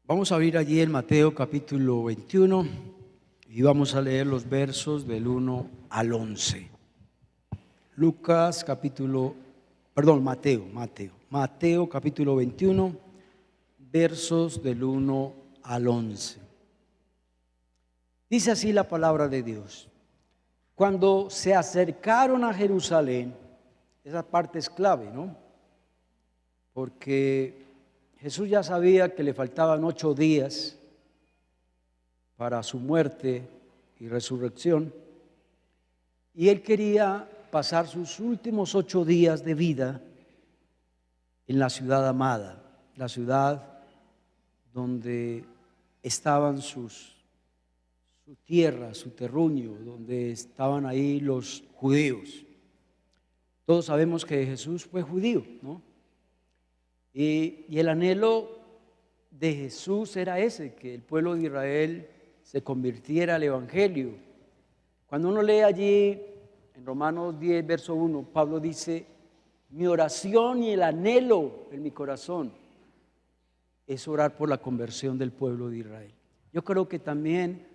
Vamos a abrir allí en Mateo capítulo 21 y vamos a leer los versos del 1 al 11. Mateo capítulo 21, versos del 1 al 11. Dice así la palabra de Dios. Cuando se acercaron a Jerusalén, esa parte es clave, ¿no? Porque Jesús ya sabía que le faltaban 8 días para su muerte y resurrección, y él quería pasar sus últimos 8 días de vida en la ciudad amada, la ciudad donde estaban su tierra, su terruño, donde estaban ahí los judíos. Todos sabemos que Jesús fue judío, ¿no? Y el anhelo de Jesús era ese, que el pueblo de Israel se convirtiera al Evangelio. Cuando uno lee allí en Romanos 10, verso 1, Pablo dice: mi oración y el anhelo en mi corazón es orar por la conversión del pueblo de Israel. Yo creo que también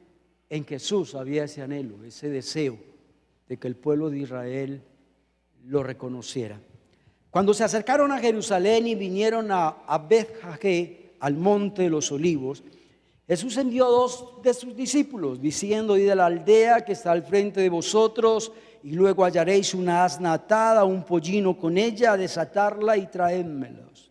en Jesús había ese anhelo, ese deseo de que el pueblo de Israel lo reconociera. Cuando se acercaron a Jerusalén y vinieron a Bethfagé, al monte de los olivos, Jesús envió a 2 de sus discípulos, diciendo: id a la aldea que está al frente de vosotros, y luego hallaréis una asna atada, un pollino con ella, desatarla y traédmelos.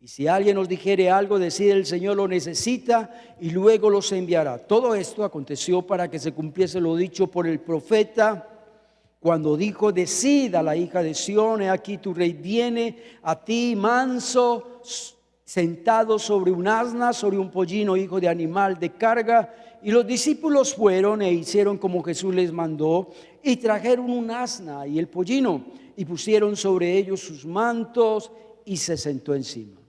Y si alguien os dijere algo, decid: el Señor lo necesita, y luego los enviará. Todo esto aconteció para que se cumpliese lo dicho por el profeta, cuando dijo: decid a la hija de Sión, he aquí tu rey viene a ti manso, sentado sobre un asna, sobre un pollino, hijo de animal de carga. Y los discípulos fueron e hicieron como Jesús les mandó, y trajeron un asna y el pollino, y pusieron sobre ellos sus mantos, y se sentó encima.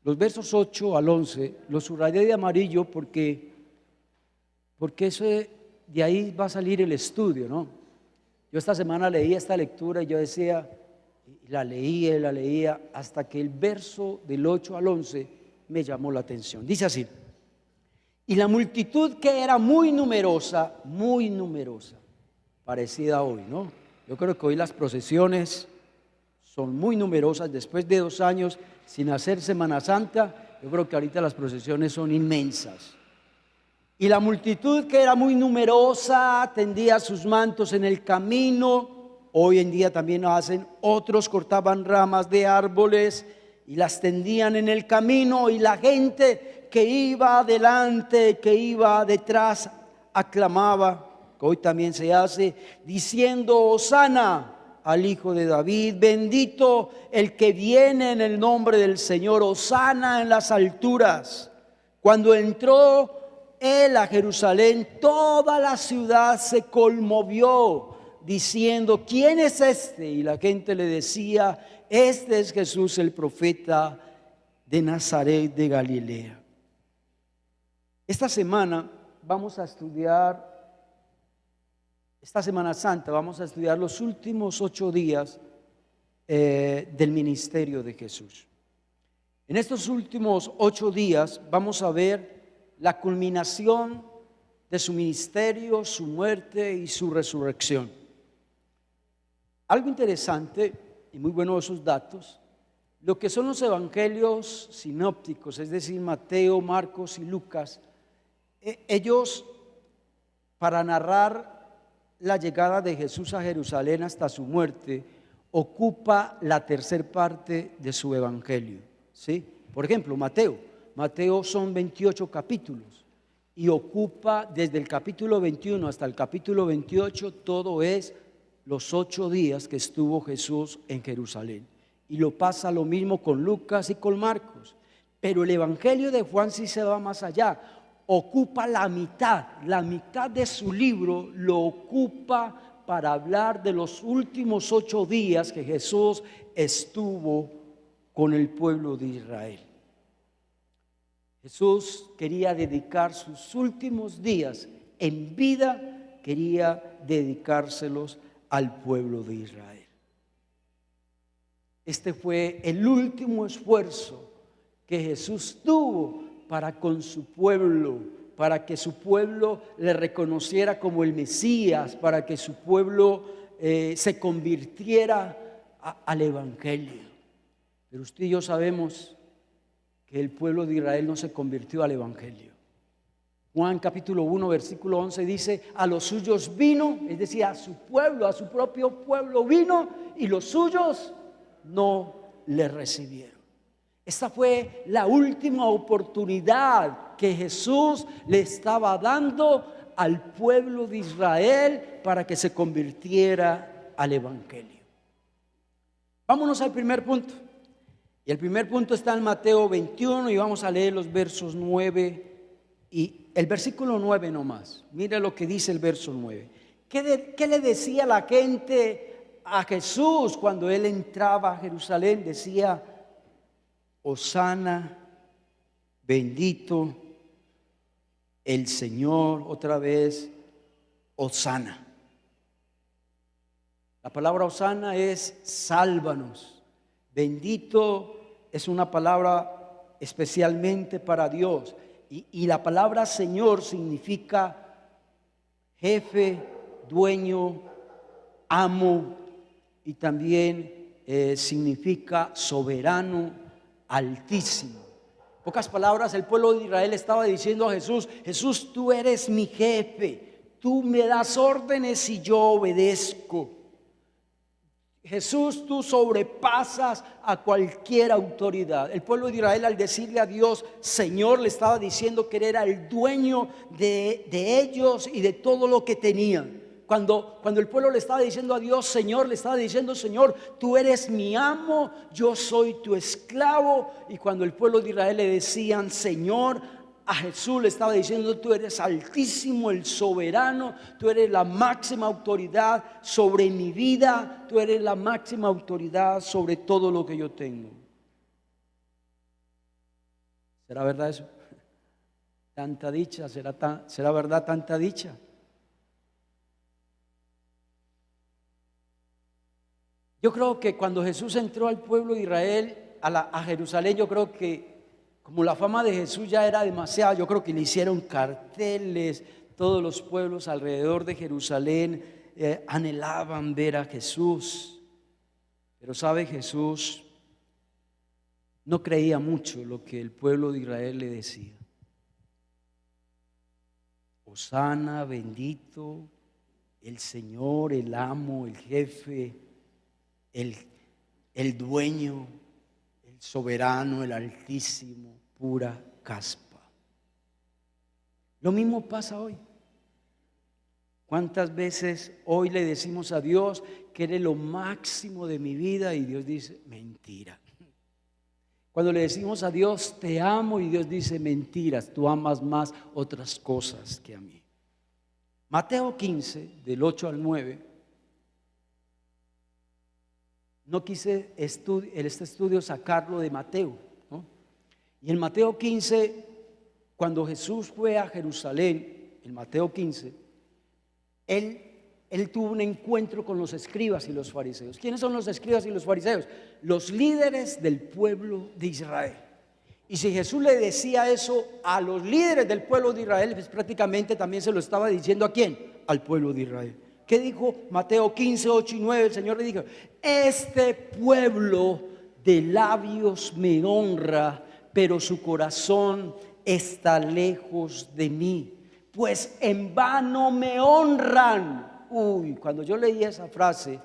Los versos 8 al 11 los subrayé de amarillo porque eso, de ahí va a salir el estudio, ¿no? Yo esta semana leí esta lectura y yo decía, la leía, hasta que el verso del 8 al 11 me llamó la atención. Dice así: y la multitud, que era muy numerosa, parecida hoy, ¿no? Yo creo que hoy las procesiones son muy numerosas. Después de 2 años sin hacer Semana Santa, yo creo que ahorita las procesiones son inmensas. Y la multitud, que era muy numerosa, tendía sus mantos en el camino. Hoy en día también lo hacen. Otros cortaban ramas de árboles y las tendían en el camino. Y la gente que iba adelante, que iba detrás, aclamaba, que hoy también se hace, diciendo: Hosana al Hijo de David, bendito el que viene en el nombre del Señor, Hosana en las alturas. Cuando entró él a Jerusalén, toda la ciudad se conmovió, diciendo: ¿quién es este? Y la gente le decía: este es Jesús, el profeta de Nazaret de Galilea. Esta semana vamos a estudiar, esta Semana Santa vamos a estudiar los últimos 8 días del ministerio de Jesús. En estos últimos 8 días vamos a ver la culminación de su ministerio, su muerte y su resurrección. Algo interesante y muy bueno esos datos: lo que son los evangelios sinópticos, es decir, Mateo, Marcos y Lucas, ellos, para narrar la llegada de Jesús a Jerusalén hasta su muerte, ocupa la tercer parte de su evangelio, ¿sí? Por ejemplo, Mateo son 28 capítulos y ocupa desde el capítulo 21 hasta el capítulo 28, todo es los 8 días que estuvo Jesús en Jerusalén. Y lo pasa lo mismo con Lucas y con Marcos. Pero el evangelio de Juan sí se va más allá, ocupa la mitad de su libro lo ocupa para hablar de los últimos 8 días que Jesús estuvo con el pueblo de Israel. Jesús quería dedicar sus últimos días en vida, quería dedicárselos al pueblo de Israel. Este fue el último esfuerzo que Jesús tuvo para con su pueblo, para que su pueblo le reconociera como el Mesías, para que su pueblo se convirtiera al Evangelio. Pero usted y yo sabemos que el pueblo de Israel no se convirtió al Evangelio. Juan capítulo 1 versículo 11 dice: a los suyos vino, es decir, a su pueblo, a su propio pueblo vino, y los suyos no le recibieron. Esta fue la última oportunidad que Jesús le estaba dando al pueblo de Israel para que se convirtiera al Evangelio. Vámonos al primer punto. Y el primer punto está en Mateo 21 y vamos a leer los versos 9 y el versículo 9 nomás. Mira lo que dice el verso 9. ¿Qué le decía la gente a Jesús cuando él entraba a Jerusalén? Decía: Hosana, bendito el Señor. Otra vez, Hosana. La palabra Hosana es sálvanos. Bendito es una palabra especialmente para Dios. Y la palabra Señor significa jefe, dueño, amo, y también significa soberano, altísimo. En pocas palabras, el pueblo de Israel estaba diciendo a Jesús: Jesús, tú eres mi jefe, tú me das órdenes y yo obedezco. Jesús, tú sobrepasas a cualquier autoridad. El pueblo de Israel, al decirle a Dios Señor, le estaba diciendo que Él era el dueño de ellos y de todo lo que tenían. Cuando el pueblo le estaba diciendo a Dios Señor, le estaba diciendo: Señor, tú eres mi amo, yo soy tu esclavo. Y cuando el pueblo de Israel le decían Señor, a Jesús le estaba diciendo: tú eres altísimo, el soberano, tú eres la máxima autoridad sobre mi vida, tú eres la máxima autoridad sobre todo lo que yo tengo. ¿Será verdad eso? Tanta dicha, ¿será verdad tanta dicha? Yo creo que cuando Jesús entró al pueblo de Israel, a Jerusalén, yo creo que como la fama de Jesús ya era demasiada, yo creo que le hicieron carteles. Todos los pueblos alrededor de Jerusalén anhelaban ver a Jesús. Pero sabe, Jesús no creía mucho lo que el pueblo de Israel le decía. Hosana, bendito el Señor, el amo, el jefe, el dueño, el soberano, el altísimo, pura caspa. Lo mismo pasa hoy. ¿Cuántas veces hoy le decimos a Dios que eres lo máximo de mi vida? Y Dios dice: mentira. Cuando le decimos a Dios te amo, y Dios dice: mentiras, tú amas más otras cosas que a mí. Mateo 15, del 8 al 9. No quise este estudio sacarlo de Mateo, ¿no? Y en Mateo 15, cuando Jesús fue a Jerusalén, en Mateo 15, él tuvo un encuentro con los escribas y los fariseos. ¿Quiénes son los escribas y los fariseos? Los líderes del pueblo de Israel. Y si Jesús le decía eso a los líderes del pueblo de Israel, pues prácticamente también se lo estaba diciendo ¿a quién? Al pueblo de Israel. ¿Qué dijo Mateo 15, 8 y 9? El Señor le dijo: este pueblo de labios me honra, pero su corazón está lejos de mí, pues en vano me honran. Cuando yo leía esa frase,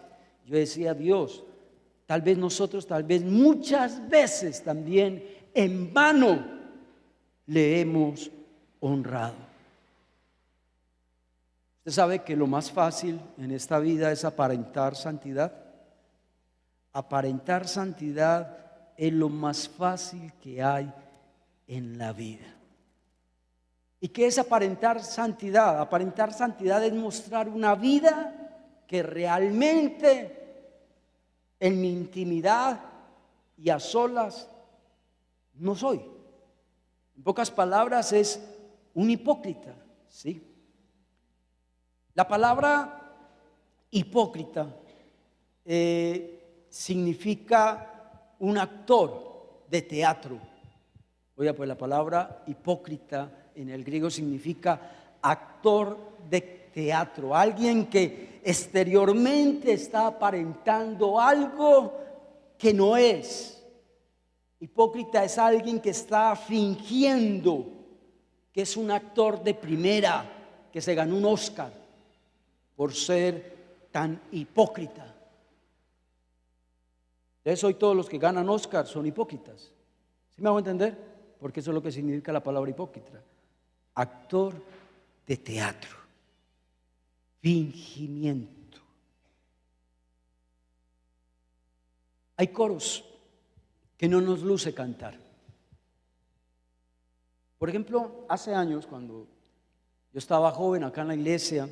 yo decía: Dios, tal vez nosotros, tal vez muchas veces también en vano le hemos honrado. Usted sabe que lo más fácil en esta vida es aparentar santidad. Aparentar santidad es lo más fácil que hay en la vida. ¿Y qué es aparentar santidad? Aparentar santidad es mostrar una vida que realmente en mi intimidad y a solas no soy. En pocas palabras, es un hipócrita, ¿sí? La palabra hipócrita significa un actor de teatro. Oiga, pues la palabra hipócrita en el griego significa actor de teatro, alguien que exteriormente está aparentando algo que no es. Hipócrita es alguien que está fingiendo que es un actor de primera, que se ganó un Oscar por ser tan hipócrita. De eso hoy todos los que ganan Oscar son hipócritas. ¿Sí me hago entender? Porque eso es lo que significa la palabra hipócrita. Actor de teatro. Fingimiento. Hay coros que no nos luce cantar. Por ejemplo, hace años cuando yo estaba joven acá en la iglesia,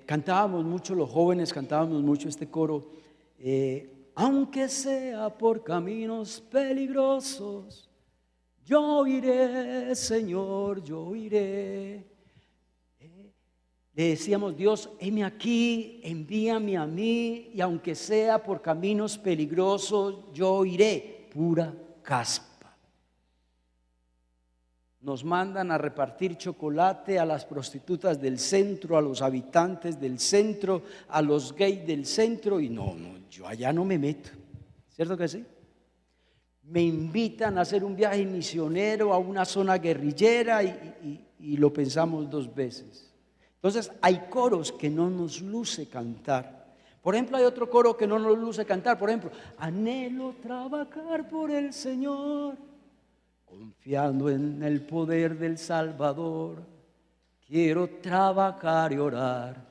cantábamos mucho, los jóvenes cantábamos mucho este coro, aunque sea por caminos peligrosos, yo iré, Señor, yo iré. Le decíamos, Dios, heme aquí, envíame a mí, y aunque sea por caminos peligrosos, yo iré. Pura caspa. Nos mandan a repartir chocolate a las prostitutas del centro, a los habitantes del centro, a los gays del centro, y no, yo allá no me meto. ¿Cierto que sí? Me invitan a hacer un viaje misionero a una zona guerrillera y lo pensamos dos veces. Entonces hay coros que no nos luce cantar. Por ejemplo, hay otro coro que no nos luce cantar. Por ejemplo, anhelo trabajar por el Señor, confiando en el poder del Salvador. Quiero trabajar y orar,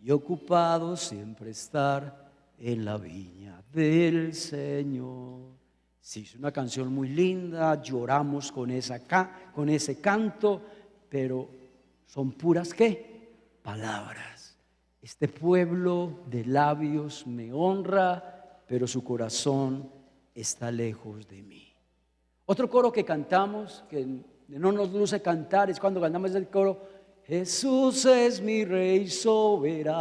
y ocupado siempre estar en la viña del Señor. Sí, es una canción muy linda, lloramos con ese canto, pero son puras ¿qué? Palabras. Este pueblo de labios me honra, pero su corazón está lejos de mí. Otro coro que cantamos, que no nos luce cantar, es cuando cantamos el coro, Jesús es mi Rey soberano.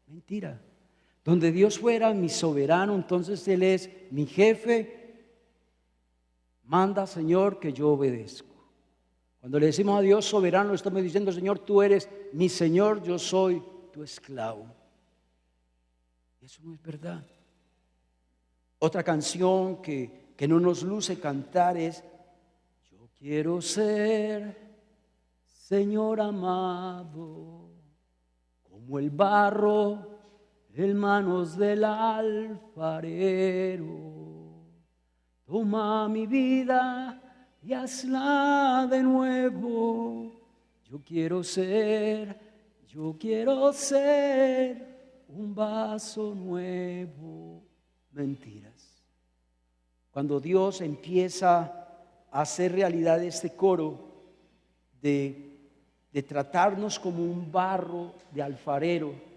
Mentira. Donde Dios fuera mi soberano, entonces Él es mi jefe. Manda, Señor, que yo obedezco. Cuando le decimos a Dios soberano, estamos diciendo, Señor, tú eres mi Señor, yo soy tu esclavo. Eso no es verdad. Otra canción que no nos luce cantar es, yo quiero ser, Señor amado, como el barro en manos del alfarero. Toma mi vida y hazla de nuevo. Yo quiero ser un vaso nuevo. Mentiras. Cuando Dios empieza a hacer realidad este coro de tratarnos como un barro de alfarero,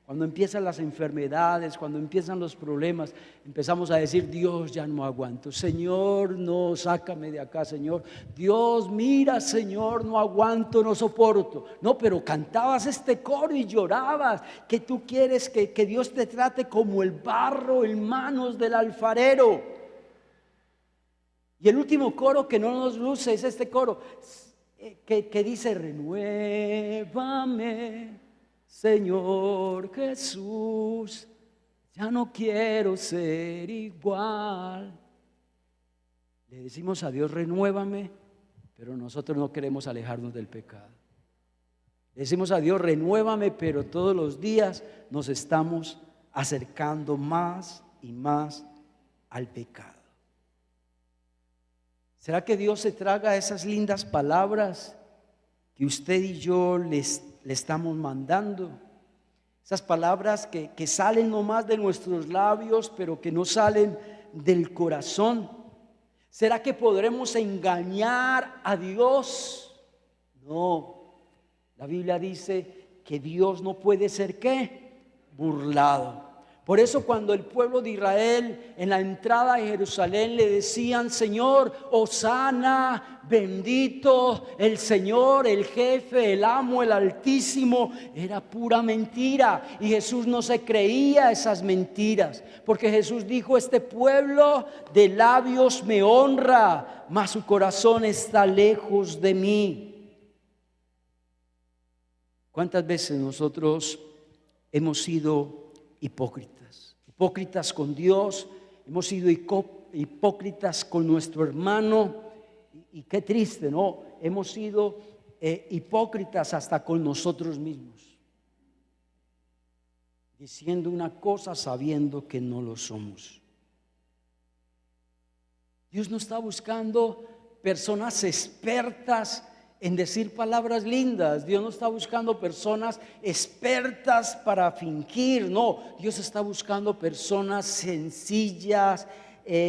cuando empiezan las enfermedades, cuando empiezan los problemas, empezamos a decir, Dios, ya no aguanto. Señor, no, sácame de acá, Señor. Dios, mira, Señor, no aguanto, no soporto. No, pero cantabas este coro y llorabas, que tú quieres que Dios te trate como el barro en manos del alfarero. Y el último coro que no nos luce es este coro que dice, renuévame, Señor Jesús, ya no quiero ser igual. Le decimos a Dios, renuévame, pero nosotros no queremos alejarnos del pecado. Le decimos a Dios, renuévame, pero todos los días nos estamos acercando más y más al pecado. ¿Será que Dios se traga esas lindas palabras que usted y yo le estamos mandando? Esas palabras que salen nomás de nuestros labios, pero que no salen del corazón. ¿Será que podremos engañar a Dios? No. La Biblia dice que Dios no puede ser ¿qué? Burlado. Por eso cuando el pueblo de Israel en la entrada a Jerusalén le decían: Señor, hosana, bendito el Señor, el jefe, el amo, el Altísimo, era pura mentira. Y Jesús no se creía esas mentiras, porque Jesús dijo: este pueblo de labios me honra, mas su corazón está lejos de mí. ¿Cuántas veces nosotros hemos sido hipócritas con Dios? Hemos sido hipócritas con nuestro hermano, y qué triste, ¿no? Hemos sido hipócritas hasta con nosotros mismos, diciendo una cosa sabiendo que no lo somos. Dios no está buscando personas expertas en decir palabras lindas. Dios no está buscando personas expertas para fingir. No, Dios está buscando personas sencillas,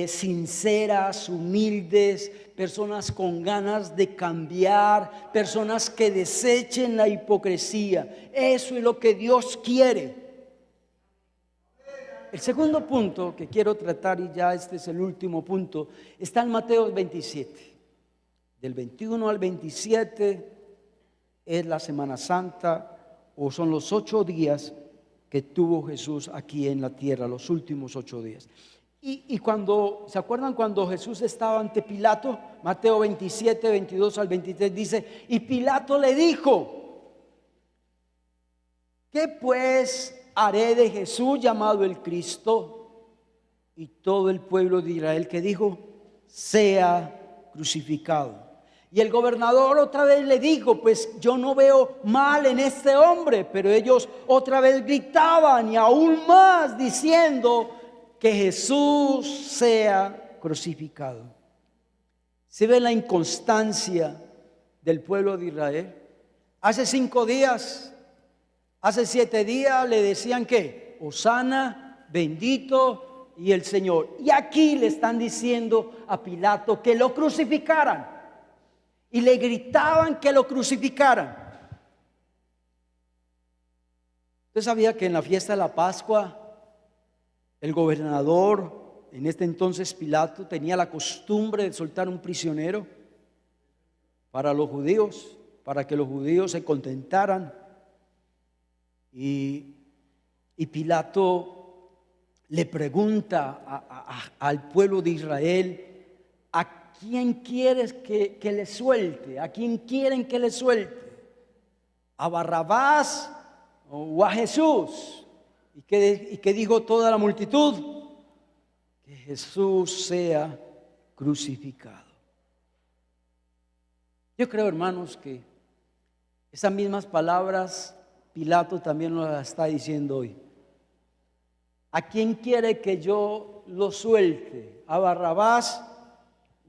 sinceras, humildes, personas con ganas de cambiar, personas que desechen la hipocresía. Eso es lo que Dios quiere. El segundo punto que quiero tratar, y ya este es el último punto, está en Mateo 27. Del 21 al 27 es la Semana Santa, o son los 8 días que tuvo Jesús aquí en la tierra, los últimos 8 días. Y cuando, ¿se acuerdan cuando Jesús estaba ante Pilato? Mateo 27, 22 al 23 dice: y Pilato le dijo: ¿qué pues haré de Jesús llamado el Cristo? Y todo el pueblo de Israel, que dijo: sea crucificado. Y el gobernador otra vez le dijo: pues yo no veo mal en este hombre. Pero ellos otra vez gritaban, y aún más, diciendo: que Jesús sea crucificado. ¿Se ve la inconstancia del pueblo de Israel? Hace 5 días, hace 7 días le decían que hosana, bendito y el Señor. Y aquí le están diciendo a Pilato que lo crucificaran. Y le gritaban que lo crucificaran. ¿Usted sabía que en la fiesta de la Pascua el gobernador, en este entonces Pilato, tenía la costumbre de soltar un prisionero para los judíos, para que los judíos se contentaran? Y Pilato le pregunta al pueblo de Israel: ¿a quién quieres que le suelte? ¿A quién quieren que le suelte? ¿A Barrabás o a Jesús? ¿Y qué dijo toda la multitud? Que Jesús sea crucificado. Yo creo, hermanos, que esas mismas palabras Pilato también nos las está diciendo hoy. ¿A quién quiere que yo lo suelte? ¿A Barrabás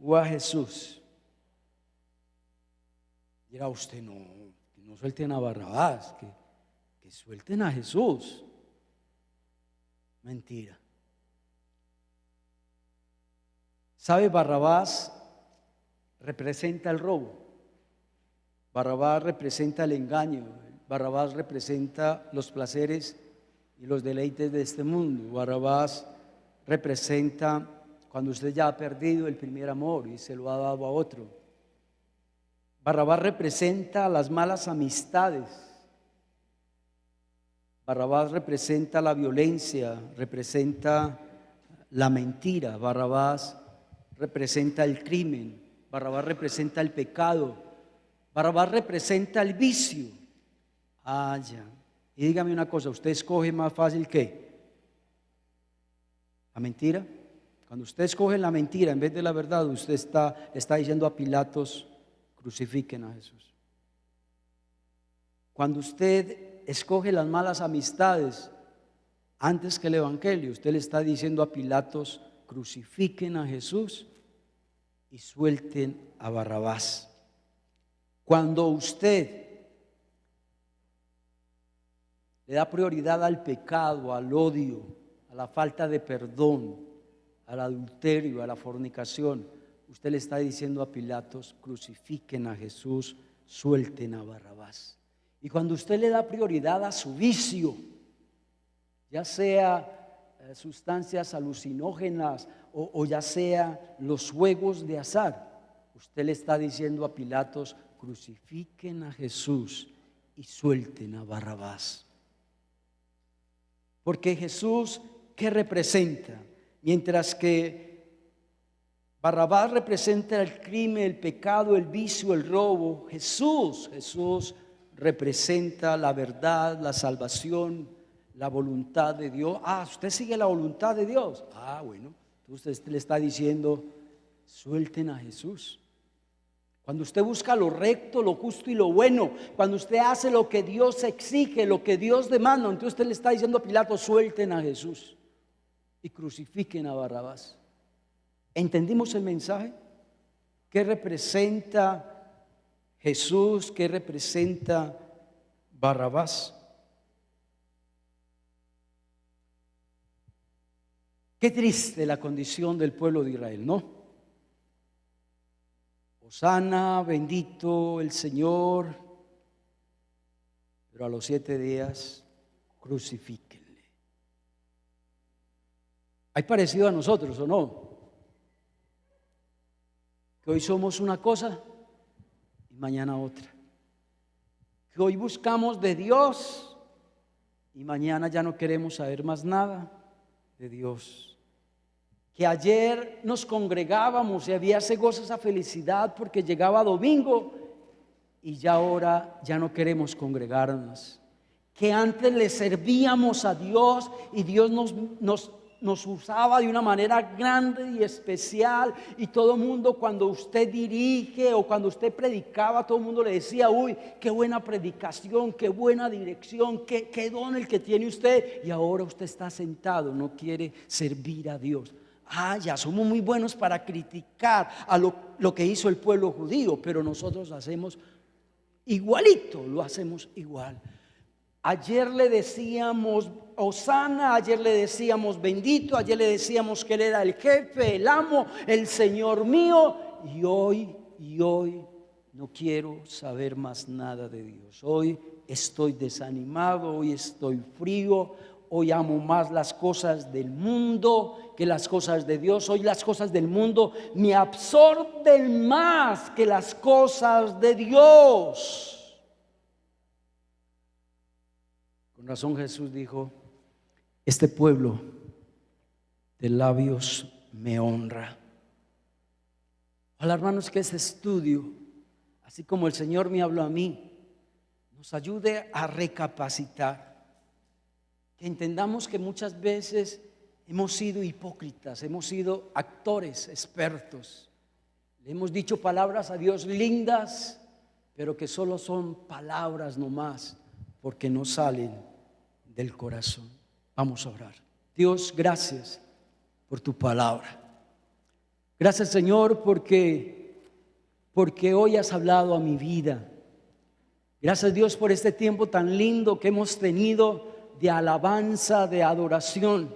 o a Jesús? Dirá usted: no, que no suelten a Barrabás, que suelten a Jesús. Mentira. ¿Sabe? Barrabás representa el robo. Barrabás representa el engaño. Barrabás representa los placeres y los deleites de este mundo. Barrabás representa cuando usted ya ha perdido el primer amor y se lo ha dado a otro. Barrabás representa las malas amistades. Barrabás representa la violencia, representa la mentira. Barrabás representa el crimen. Barrabás representa el pecado. Barrabás representa el vicio. Ya. Y dígame una cosa: ¿usted escoge más fácil qué? ¿La mentira? Cuando usted escoge la mentira en vez de la verdad, usted está diciendo a Pilatos: crucifiquen a Jesús. Cuando usted escoge las malas amistades antes que el evangelio, usted le está diciendo a Pilatos: crucifiquen a Jesús y suelten a Barrabás. Cuando usted le da prioridad al pecado, al odio, a la falta de perdón, al adulterio, a la fornicación, usted le está diciendo a Pilatos: crucifiquen a Jesús, suelten a Barrabás. Y cuando usted le da prioridad a su vicio, ya sea sustancias alucinógenas o ya sea los juegos de azar. Usted le está diciendo a Pilatos: crucifiquen a Jesús y suelten a Barrabás. Porque Jesús, ¿qué representa? Mientras que Barrabás representa el crimen, el pecado, el vicio, el robo, Jesús representa la verdad, la salvación, la voluntad de Dios. Usted sigue la voluntad de Dios. Bueno, entonces usted le está diciendo: suelten a Jesús. Cuando usted busca lo recto, lo justo y lo bueno, cuando usted hace lo que Dios exige, lo que Dios demanda, entonces usted le está diciendo a Pilato: suelten a Jesús y crucifiquen a Barrabás. ¿Entendimos el mensaje? ¿Qué representa Jesús? ¿Qué representa Barrabás? Qué triste la condición del pueblo de Israel, ¿no? Hosana, bendito el Señor, pero a los 7 días crucifíquenle. ¿Hay parecido a nosotros o no? Que hoy somos una cosa y mañana otra. Que hoy buscamos de Dios y mañana ya no queremos saber más nada de Dios. Que ayer nos congregábamos y había ese gozo, esa felicidad porque llegaba domingo, y ya ahora ya no queremos congregarnos. Que antes le servíamos a Dios y Dios nos usaba de una manera grande y especial, y todo el mundo, cuando usted dirige o cuando usted predicaba, todo el mundo le decía: uy, qué buena predicación, qué buena dirección, qué don el que tiene usted. Y ahora usted está sentado, no quiere servir a Dios. Ya somos muy buenos para criticar a lo que hizo el pueblo judío, pero nosotros hacemos igualito, lo hacemos igual. Ayer le decíamos Hosana, ayer le decíamos bendito, ayer le decíamos que Él era el jefe, el amo, el Señor mío, y hoy no quiero saber más nada de Dios. Hoy estoy desanimado, hoy estoy frío, hoy amo más las cosas del mundo que las cosas de Dios. Hoy las cosas del mundo me absorben más que las cosas de Dios. Con razón Jesús dijo: este pueblo de labios me honra. Ojalá, hermanos, que ese estudio, así como el Señor me habló a mí, nos ayude a recapacitar. Que entendamos que muchas veces hemos sido hipócritas, hemos sido actores expertos. Le hemos dicho palabras a Dios lindas, pero que solo son palabras nomás, porque no salen del corazón. Vamos a orar. Dios, gracias por tu palabra. Gracias, Señor, porque hoy has hablado a mi vida. Gracias, Dios, por este tiempo tan lindo que hemos tenido de alabanza, de adoración.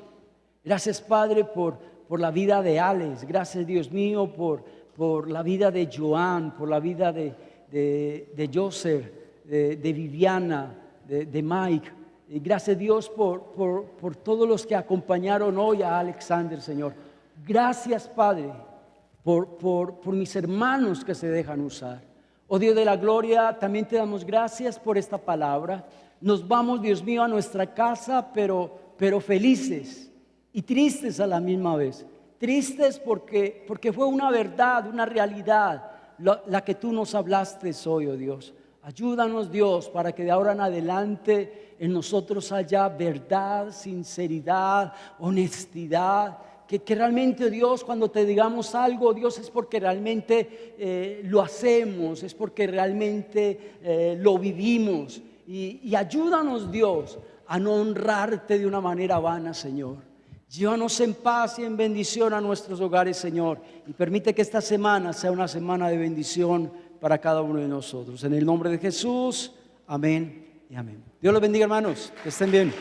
Gracias, Padre, por la vida de Alex. Gracias, Dios mío, por la vida de Joan, por la vida de Joseph, de Viviana, de Mike. Y gracias, Dios, por todos los que acompañaron hoy a Alexander, Señor. Gracias, Padre, por mis hermanos que se dejan usar. Oh Dios de la gloria, también te damos gracias por esta palabra. Nos vamos, Dios mío, a nuestra casa, pero felices y tristes a la misma vez. Tristes porque fue una verdad, una realidad, la que tú nos hablaste hoy, oh Dios. Ayúdanos, Dios, para que de ahora en adelante en nosotros haya verdad, sinceridad, honestidad. Que realmente, Dios, cuando te digamos algo, Dios, es porque realmente lo hacemos, es porque realmente lo vivimos. Y ayúdanos, Dios, a no honrarte de una manera vana, Señor. Llévanos en paz y en bendición a nuestros hogares, Señor. Y permite que esta semana sea una semana de bendición para cada uno de nosotros. En el nombre de Jesús, amén y amén. Dios los bendiga, hermanos. Que estén bien.